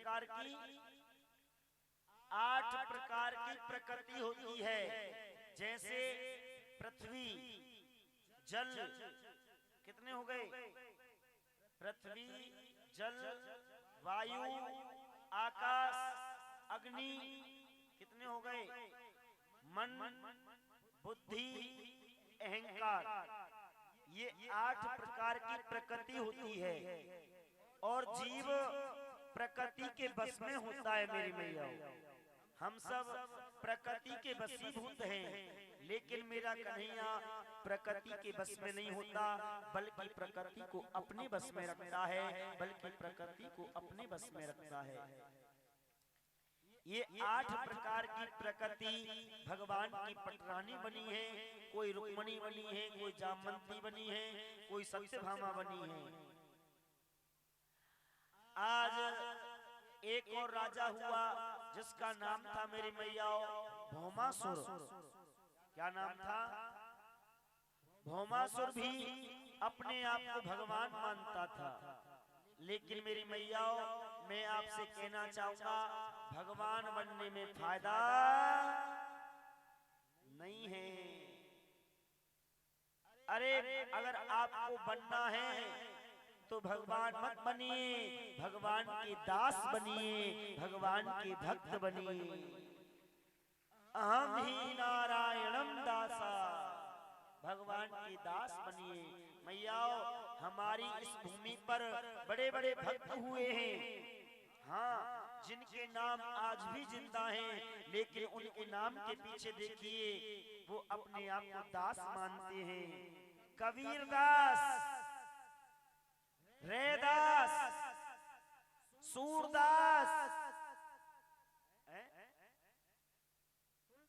प्रकार की 8 प्रकार की प्रकृति होती है। जैसे पृथ्वी, जल, कितने हो गए? पृथ्वी, जल, वायु, आकाश, अग्नि, कितने हो गए? मन, बुद्धि, अहंकार। ये 8 प्रकार की प्रकृति होती है और जीव प्रकृति के बस में होता है मेरी मैया। हम सब प्रकृति के वशीभूत हैं, लेकिन मेरा कन्हैया प्रकृति के बस में नहीं होता, बल्कि प्रकृति को अपने बस में रखता है, बल्कि प्रकृति को अपने बस में रखता है। ये 8 प्रकार की प्रकृति भगवान की पटरानी बनी है, कोई रुक्मणी बनी है, कोई जामवंती बनी है, कोई सत्यभामा बनी है। आज एक और राजा हुआ जिसका नाम था मेरी मैया भौमासुर। क्या नाम था? भौमासुर भी अपने आप को भगवान मानता था, लेकिन मेरी मैया मैं आपसे कहना चाहूंगा, भगवान बनने में फायदा नहीं है। अरे अगर आपको बनना है तो भगवान मत बनिए, भगवान के दास बनिए, भगवान के भक्त बनिए। अहम ही नारायणम दासा, भगवान के दास बनिए। मैया हमारी इस भूमि पर बड़े बड़े भक्त हुए हैं, हाँ, जिनके नाम आज भी जिंदा हैं, लेकिन उनके नाम के पीछे देखिए वो अपने आप को दास मानते हैं। कबीर दास, रैदास, सूरदास,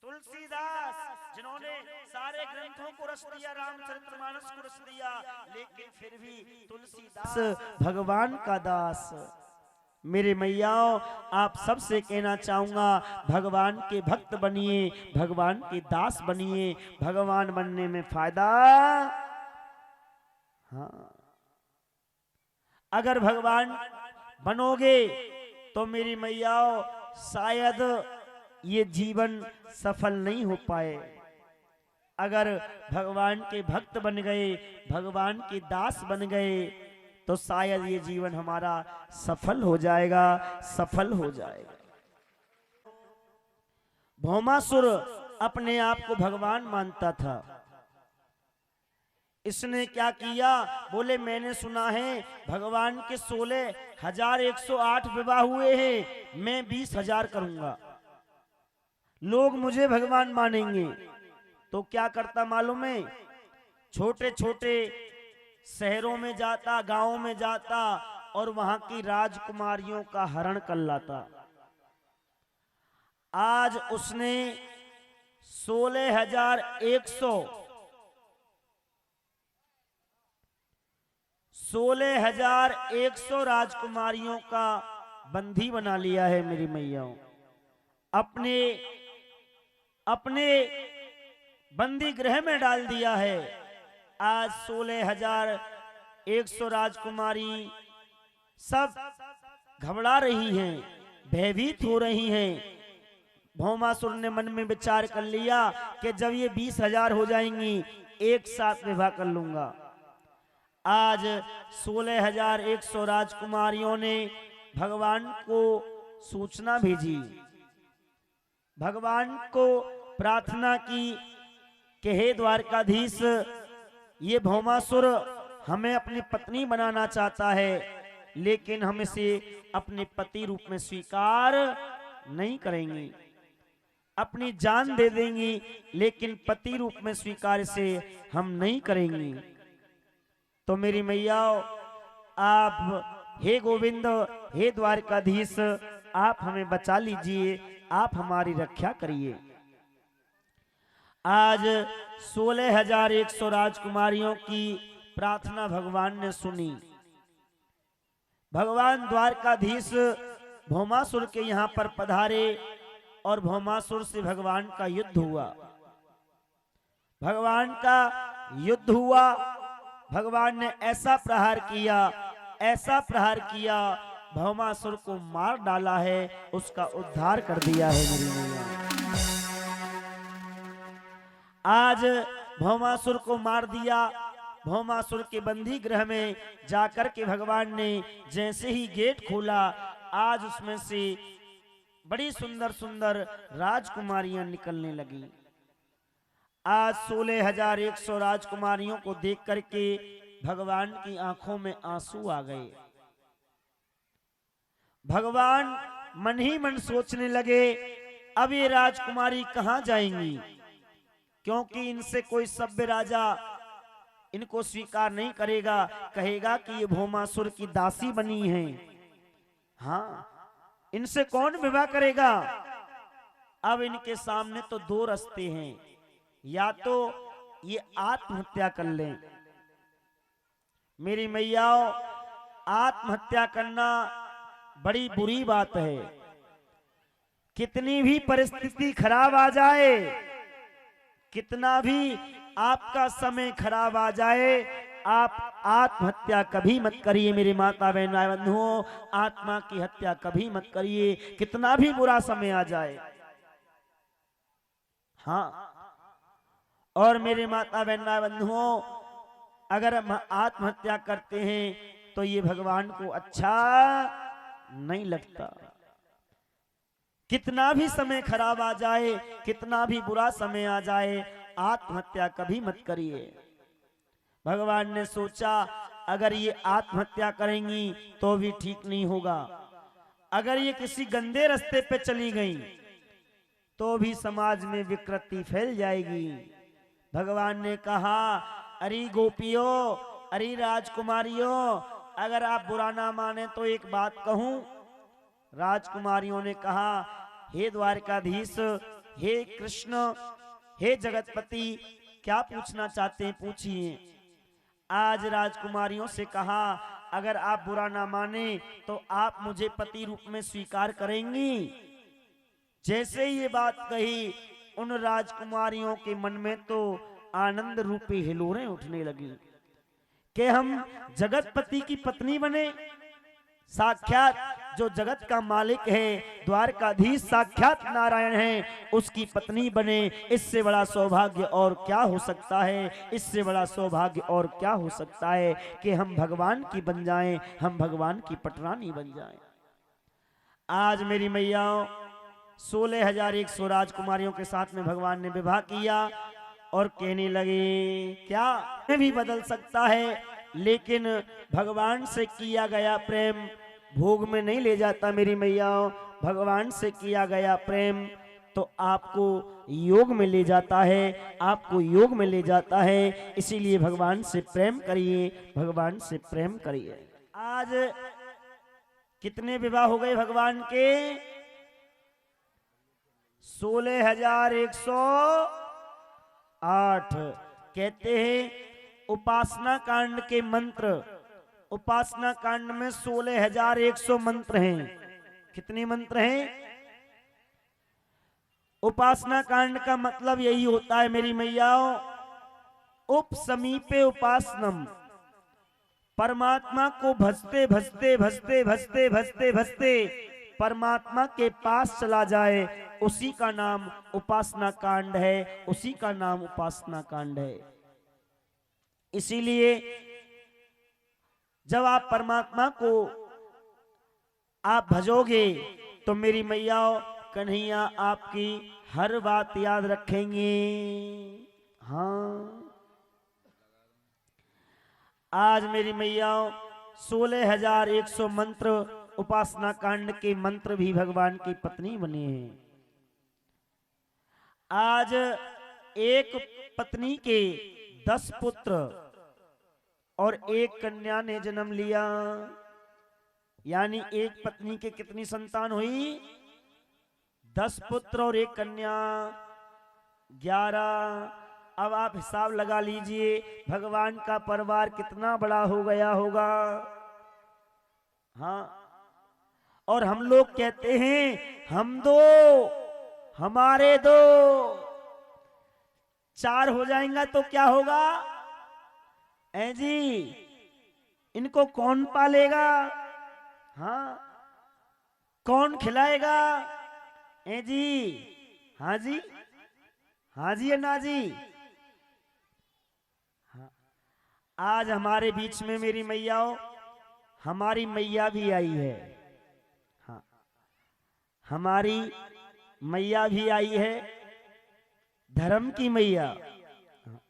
तुलसीदास, जिन्होंने सारे ग्रंथों को रच दिया, रामचरितमानस को रच दिया, लेकिन फिर भी तुलसीदास भगवान का दास। मेरे मैयाओं, आप सबसे कहना चाहूंगा, भगवान के भक्त बनिए, भगवान के दास बनिए। भगवान बनने में फायदा, हाँ, अगर भगवान बनोगे तो मेरी मैयाओं शायद ये जीवन सफल नहीं हो पाए। अगर भगवान के भक्त बन गए, भगवान के दास बन गए, तो शायद ये जीवन हमारा सफल हो जाएगा, सफल हो जाएगा। भौमासुर अपने आप को भगवान मानता था। इसने क्या किया? बोले मैंने सुना है भगवान के 16,108 विवाह हुए हैं, मैं 20,000 करूंगा, लोग मुझे भगवान मानेंगे। तो क्या करता मालूम है? छोटे छोटे शहरों में जाता, गांवों में जाता और वहां की राजकुमारियों का हरण कर लाता। आज उसने 16,100 राजकुमारियों का बंदी बना लिया है मेरी मैयाओं। अपने अपने बंदी गृह में डाल दिया है। आज 16,100 राजकुमारी सब घबरा रही हैं, भयभीत हो रही हैं। भौमासुर ने मन में विचार कर लिया कि जब ये 20,000 हो जाएंगी, एक साथ विवाह कर लूंगा। आज 16,100 राजकुमारियों ने भगवान को सूचना भेजी, भगवान को प्रार्थना की कि हे द्वारकाधीश, ये भौमासुर हमें अपनी पत्नी बनाना चाहता है, लेकिन हम इसे अपने पति रूप में स्वीकार नहीं करेंगे। अपनी जान दे देंगी, लेकिन पति रूप में स्वीकार इसे हम नहीं करेंगे। तो मेरी मैयाओं, आप हे गोविंद, हे द्वारकाधीश, आप हमें बचा लीजिए, आप हमारी रक्षा करिए। आज 16,100 राजकुमारियों की प्रार्थना भगवान ने सुनी। भगवान द्वारकाधीश भौमासुर के यहाँ पर पधारे और भौमासुर से भगवान का युद्ध हुआ। भगवान का युद्ध हुआ। भगवान ने ऐसा प्रहार किया, ऐसा प्रहार किया, भौमासुर को मार डाला है, उसका उद्धार कर दिया है मेरी मैया। आज भौमासुर को मार दिया। भौमासुर के बंदी गृह में जाकर के भगवान ने जैसे ही गेट खोला, आज उसमें से बड़ी सुंदर सुंदर राजकुमारियां निकलने लगी। आज 16,100 राजकुमारियों को देख करके भगवान की आंखों में आंसू आ गए। भगवान मन ही मन सोचने लगे, अब ये राजकुमारी कहां जाएंगी, क्योंकि इनसे कोई सभ्य राजा इनको स्वीकार नहीं करेगा, कहेगा कि ये भौमासुर की दासी बनी है। हाँ, इनसे कौन विवाह करेगा। अब इनके सामने तो दो रास्ते हैं, या तो ये आत्महत्या कर लें। मेरी मैयाओं, आत्महत्या करना बड़ी बुरी बात है। कितनी भी परिस्थिति खराब आ जाए, कितना भी आपका समय खराब आ जाए, आप आत्महत्या कभी मत करिए। मेरे माता बहन बंधुओं, आत्मा की हत्या कभी मत करिए, कितना भी बुरा समय आ जाए। हाँ, और मेरे माता बहन बंधुओं, अगर हम आत्महत्या करते हैं तो ये भगवान को अच्छा नहीं लगता। कितना भी समय खराब आ जाए, कितना भी बुरा समय आ जाए, आत्महत्या कभी मत करिए। भगवान ने सोचा, अगर ये आत्महत्या करेंगी तो भी ठीक नहीं होगा, अगर ये किसी गंदे रास्ते पे चली गई तो भी समाज में विकृति फैल जाएगी। भगवान ने कहा, अरे गोपियों, अरे राजकुमारियों, अगर आप बुरा ना माने तो एक बात कहूं। राजकुमारियों ने कहा, हे द्वारकाधीश, हे कृष्ण, हे जगतपति, क्या पूछना चाहते हैं पूछिए। आज राजकुमारियों से कहा, अगर आप बुरा ना माने तो आप मुझे पति रूप में स्वीकार करेंगी। जैसे ये बात कही, उन राजकुमारियों के मन में तो आनंद रूपी हिलोरें उठने लगी कि हम जगतपति की पत्नी बने। साक्षात जो जगत का मालिक है, द्वारकाधीश साक्षात नारायण है, उसकी पत्नी बने। इससे बड़ा सौभाग्य और क्या हो सकता है, इससे बड़ा सौभाग्य और क्या हो सकता है कि हम भगवान की बन जाएं, हम भगवान की पटरानी बन जाएं। आज मेरी मैयाओं, 16,100 राजकुमारियों के साथ में भगवान ने विवाह किया और कहने लगे, क्या भी बदल सकता है, लेकिन भगवान से किया गया प्रेम भोग में नहीं ले जाता। मेरी मैयाओं, भगवान से किया गया प्रेम तो आपको योग में ले जाता है, आपको योग में ले जाता है। इसीलिए भगवान से प्रेम करिए, भगवान से प्रेम करिए। आज कितने विवाह हो गए भगवान के? 16,108। कहते हैं उपासना कांड के मंत्र, उपासना कांड में 16,100 मंत्र हैं। कितने मंत्र हैं? उपासना कांड का मतलब यही होता है मेरी मैयाओं, उप समीपे उपासनम, परमात्मा को भजते भजते भजते भजते भजते भजते परमात्मा के पास चला जाए, उसी का नाम उपासना कांड है, उसी का नाम उपासना कांड है। इसीलिए जब आप परमात्मा को आप भजोगे तो मेरी मैयाओं, कन्हैया आपकी हर बात याद रखेंगे। हाँ, आज मेरी मैयाओं 16,100 मंत्र उपासना कांड के मंत्र भी भगवान की पत्नी बने हैं। आज एक पत्नी के 10 पुत्र और एक कन्या ने जन्म लिया, यानी एक पत्नी के कितनी संतान हुई? 10 पुत्र और एक कन्या, 11। अब आप हिसाब लगा लीजिए भगवान का परिवार कितना बड़ा हो गया होगा। हाँ, और हम लोग कहते हैं हम दो, हमारे दो, 4 हो जाएगा तो क्या होगा? जी, इनको कौन पालेगा? हाँ, कौन खिलाएगा? ए जी, हाँ जी, हाँ जी, अन्ना जी। हाँ, आज हमारे बीच में मेरी मैयाओ, हमारी मैया भी आई है। हाँ, हमारी मैया भी आई है, धर्म की मैया। हाँ,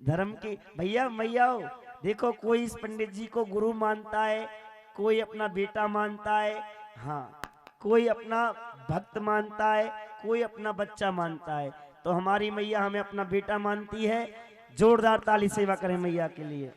धर्म की भैया मैयाओ, देखो कोई इस पंडित जी को गुरु मानता है, कोई अपना बेटा मानता है, हाँ, कोई अपना भक्त मानता है, कोई अपना बच्चा मानता है। तो हमारी मैया हमें अपना बेटा मानती है। जोरदार ताली सेवा करें मैया के लिए।